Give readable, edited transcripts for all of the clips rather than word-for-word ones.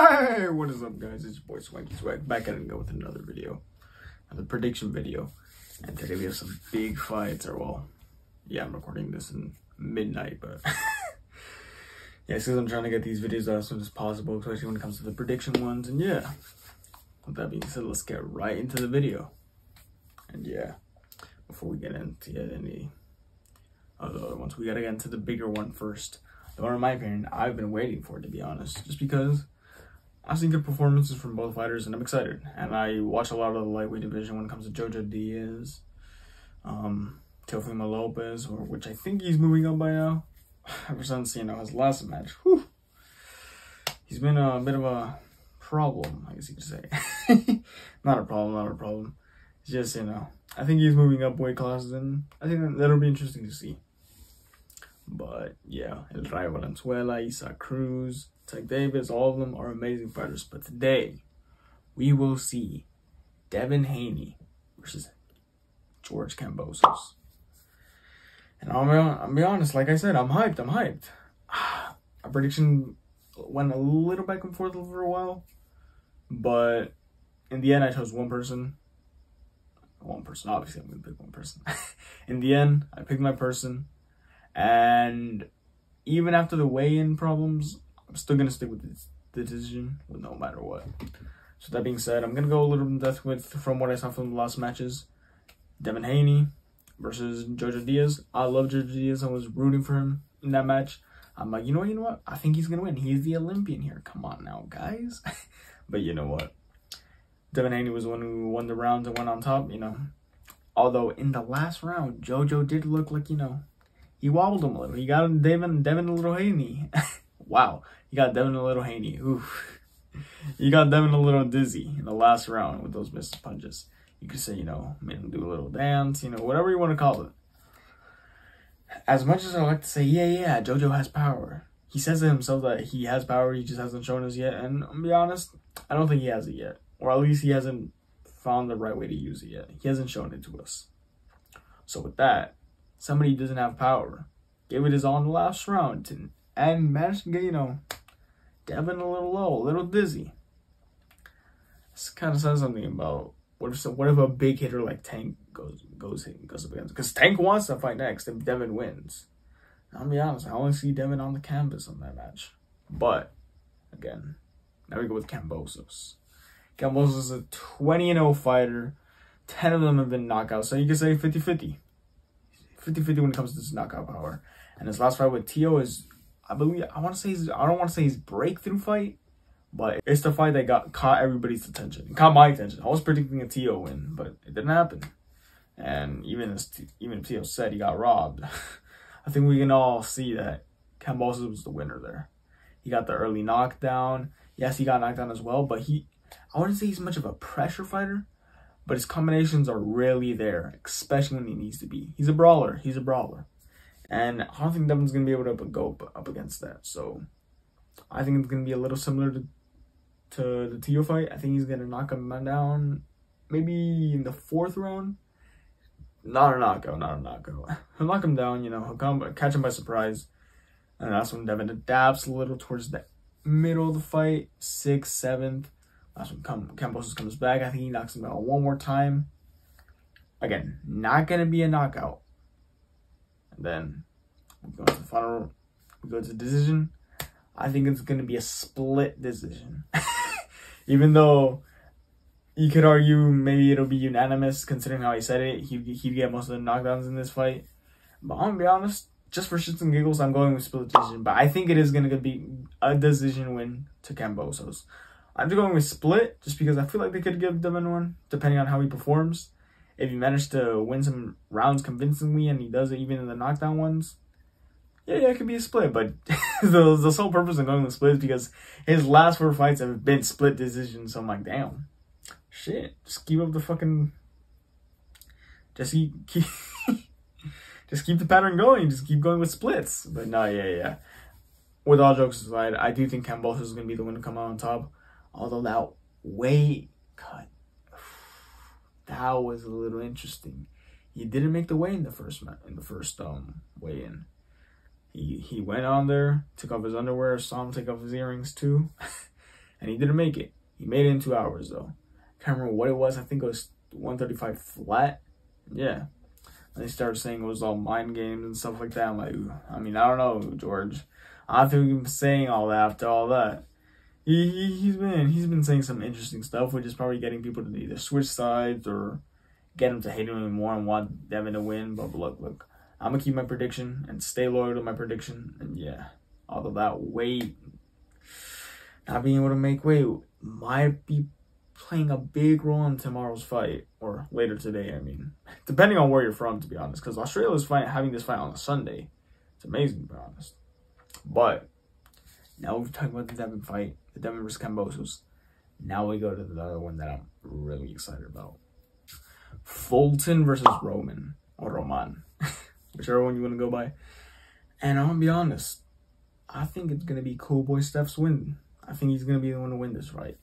Hey, what is up, guys? It's your boy Swanky Swag back at it again with another video, another prediction video. And today we have some big fights. Or well, yeah, I'm recording this in midnight, but yeah, because I'm trying to get these videos out as soon as possible, especially when it comes to the prediction ones. And yeah, with that being said, let's get right into the video. And yeah, before we get into any of the other ones, we gotta get into the bigger one first. The one, in my opinion, I've been waiting for, to be honest, just because I've seen good performances from both fighters and I'm excited. And I watch a lot of the lightweight division when it comes to Jojo Diaz, Teofimo Lopez, which I think he's moving up by now. Ever since, his last match, whew, he's been a bit of a problem, I guess you could say. Not a problem. It's just, I think he's moving up weight classes, and I think that'll be interesting to see. But yeah, El Rayo Valenzuela, Isaac Cruz, Tank Davis, all of them are amazing fighters. But today, we will see Devin Haney versus George Kambosos. And I'll be honest, like I said, I'm hyped. Our prediction went a little back and forth for a while. But in the end, I chose one person. Obviously, I'm going to pick one person. In the end, I picked my person. And even after the weigh-in problems, I'm still going to stick with the decision, no matter what. So that being said, I'm going to go a little in depth from what I saw from the last matches. Devin Haney versus Jojo Diaz. I love Jojo Diaz. I was rooting for him in that match. I'm like, you know what? I think he's going to win. He's the Olympian here. Come on now, guys. But you know what? Devin Haney was the one who won the rounds and went on top, Although in the last round, Jojo did look like, he wobbled him a little. He got Devin a little Haney. Wow. He got Devin a little Haney. Oof. He got Devin a little dizzy in the last round with those missed punches. You could say, made him do a little dance, whatever you want to call it. As much as I like to say, yeah, Jojo has power. He says to himself that he has power, he just hasn't shown us yet. And I'll be honest, I don't think he has it yet. Or at least he hasn't found the right way to use it yet. He hasn't shown it to us. So with that, somebody who doesn't have power gave it his all in the last round and managed to get, Devin a little low, a little dizzy. This kind of says something about what if a big hitter like Tank goes up against, because Tank wants to fight next if Devin wins. I'll be honest, I only see Devin on the canvas on that match. But again, now we go with Kambosos. Kambosos is a 20-0 fighter. 10 of them have been knockouts, so you can say 50-50. 50-50 when it comes to his knockout power. And his last fight with Tio is, I don't want to say his breakthrough fight, but it's the fight that caught everybody's attention. It caught my attention. I was predicting a Tio win, but it didn't happen. And even if Tio said he got robbed, I think we can all see that Kambosos was the winner there. He got the early knockdown. Yes, he got knocked down as well, but I wouldn't say he's much of a pressure fighter, but his combinations are really there, especially when he needs to be. He's a brawler. And I don't think Devin's going to be able to go up against that. So I think it's going to be a little similar to the Tio fight. I think he's going to knock him down maybe in the 4th round. Not a knockout. He'll knock him down, he'll catch him by surprise. And that's when Devin adapts a little towards the middle of the fight, 6th, 7th. That's when Kambosos comes back. I think he knocks him out one more time. Again, not going to be a knockout. And then we go to the final. We go to decision. I think it's going to be a split decision. Even though you could argue maybe it'll be unanimous, considering how he said it. He'd get most of the knockdowns in this fight. But I'm going to be honest, just for shits and giggles, I'm going with split decision. But I think it is going to be a decision win to Kambosos. I'm just going with split just because I feel like they could give Devin one, depending on how he performs. If he managed to win some rounds convincingly and he does it even in the knockdown ones, yeah, it could be a split. But the sole purpose of going with split is because his last 4 fights have been split decisions. So I'm like, damn, shit, just keep up the fucking, just keep the pattern going. Just keep going with splits. But no, yeah. With all jokes aside, I do think Kambosos is going to be the one to come out on top. Although that weight cut, that was a little interesting. He didn't make the weigh in the first weigh-in. He went on there, took off his underwear, saw him take off his earrings too, and he didn't make it. He made it in 2 hours though. Can't remember what it was. I think it was 135 flat. Yeah. And they started saying it was all mind games and stuff like that. I'm like, I mean, I don't know, George. I think he's been saying all that after all that. He's been saying some interesting stuff, which is probably getting people to either switch sides or get him to hate him even more and want Devin to win. But look, I'm gonna keep my prediction and stay loyal to my prediction. And yeah, although that weight, not being able to make weight, might be playing a big role in tomorrow's fight, or later today, I mean, depending on where you're from, to be honest, because Australia's having this fight on a Sunday. It's amazing, to be honest. But now we've talked about the Devin fight, the Devin versus Kambosos. Now we go to the other one that I'm really excited about. Fulton versus Roman, or Roman, whichever one you want to go by. And I'm gonna be honest, I think it's gonna be Cool Boy Steph's win. I think he's gonna be the one to win this fight.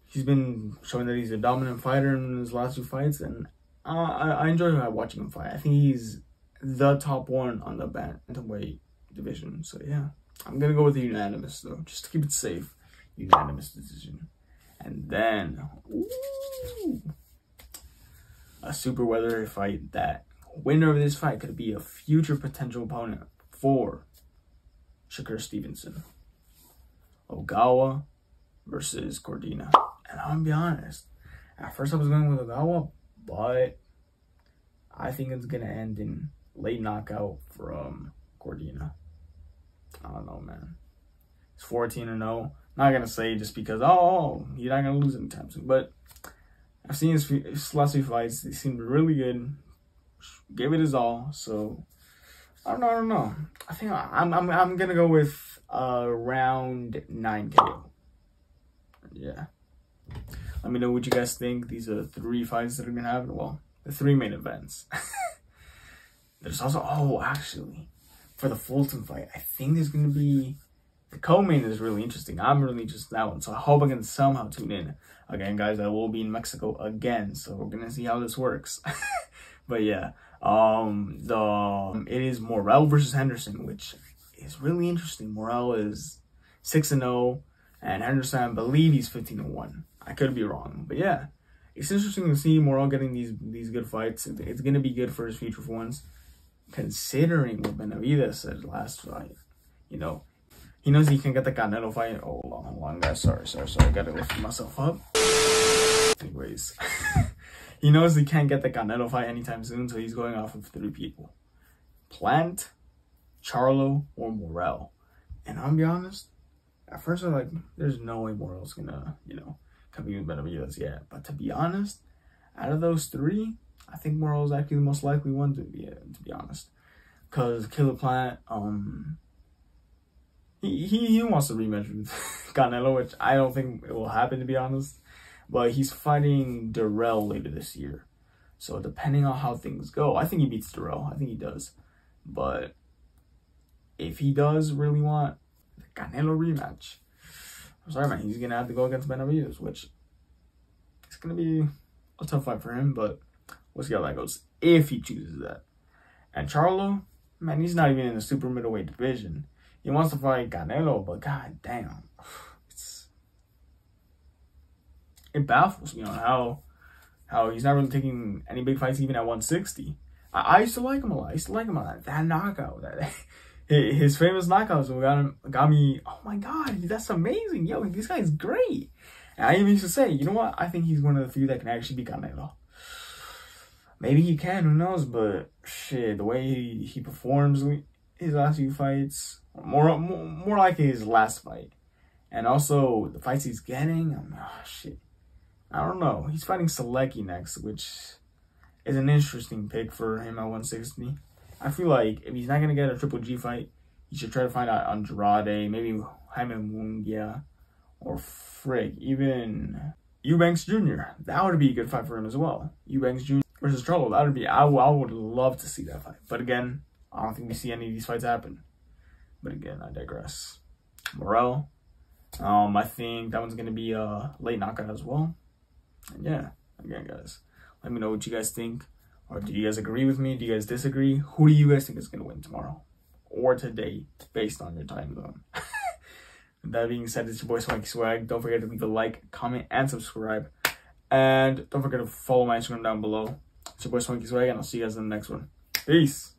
He's been showing that he's a dominant fighter in his last 2 fights, and I enjoy watching him fight. I think he's the top one on the bantamweight division. So yeah, I'm gonna go with the unanimous though, just to keep it safe. Unanimous decision. And then a super welterweight fight. That winner of this fight could be a future potential opponent for Shakur Stevenson. Ogawa versus Cordina. And I'm gonna be honest, at first I was going with Ogawa, but I think it's gonna end in late knockout from Cordina. I don't know, man. It's 14-0. Not gonna say just because, oh, you're not gonna lose anytime soon, but I've seen his last 2 fights. They seemed really good. Gave it his all. So I don't know. I think I'm gonna go with round 9 KO. Yeah. Let me know what you guys think. These are the 3 fights that are gonna happen. Well, the 3 main events. There's also, actually, for the Fulton fight, I think there's gonna be the co-main is really interesting. I'm really interested in that one, so I hope I can somehow tune in. Again, guys, I will be in Mexico again, so we're gonna see how this works. But yeah, it is Morrell versus Henderson, which is really interesting. Morrell is 6-0, and Henderson, I believe he's 15-1. I could be wrong, but yeah, it's interesting to see Morrell getting these good fights. It's gonna be good for his future for once, considering what Benavidez said last fight. You know, he knows he can get the Canelo fight. Oh, hold on, guys. Sorry. I gotta lift myself up. Anyways, he knows he can't get the Canelo fight anytime soon, so he's going off of 3 people: Plant, Charlo, or Morrell. And I'll be honest, at first I'm like, there's no way Morrell's gonna, compete with Benavidez yet. But to be honest, out of those 3, I think Morrell's actually the most likely one to be honest. Because Killer Plant, he wants to rematch with Canelo, which I don't think it will happen, to be honest. But he's fighting Durrell later this year. So depending on how things go, I think he beats Durrell. I think he does. But if he does really want the Canelo rematch, I'm sorry, man, he's going to have to go against Benavidez, which is going to be a tough fight for him. But we'll see how that goes, if he chooses that. And Charlo, man, he's not even in the super middleweight division. He wants to fight Canelo, but god damn, it baffles me on how he's not really taking any big fights even at 160. I used to like him a lot. That knockout, his famous knockouts got me. Oh my god, that's amazing! Yo, this guy's great. And I even used to say, you know what? I think he's one of the few that can actually beat Canelo. Maybe he can, who knows? But shit, the way he performs his last few fights, more like his last fight, and also the fights he's getting, shit, I don't know. He's fighting Selecki next, which is an interesting pick for him at 160. I feel like if he's not gonna get a Triple G fight, he should try to find out Andrade, maybe Jaime Munguia, or frick, even Eubanks Jr. That would be a good fight for him as well. Eubanks Jr. versus Charlo. That would be. I would love to see that fight. But again, I don't think we see any of these fights happen. But again, I digress. Morrell, I think that one's gonna be a late knockout as well. And yeah, again, guys, let me know what you guys think. Or do you guys agree with me? Do you guys disagree? Who do you guys think is gonna win tomorrow or today, based on your time zone? That being said, it's your boy Swanky Swag. Don't forget to leave a like, comment, and subscribe. And don't forget to follow my Instagram down below. It's your boy Swanky Swag, and I'll see you guys in the next one. Peace.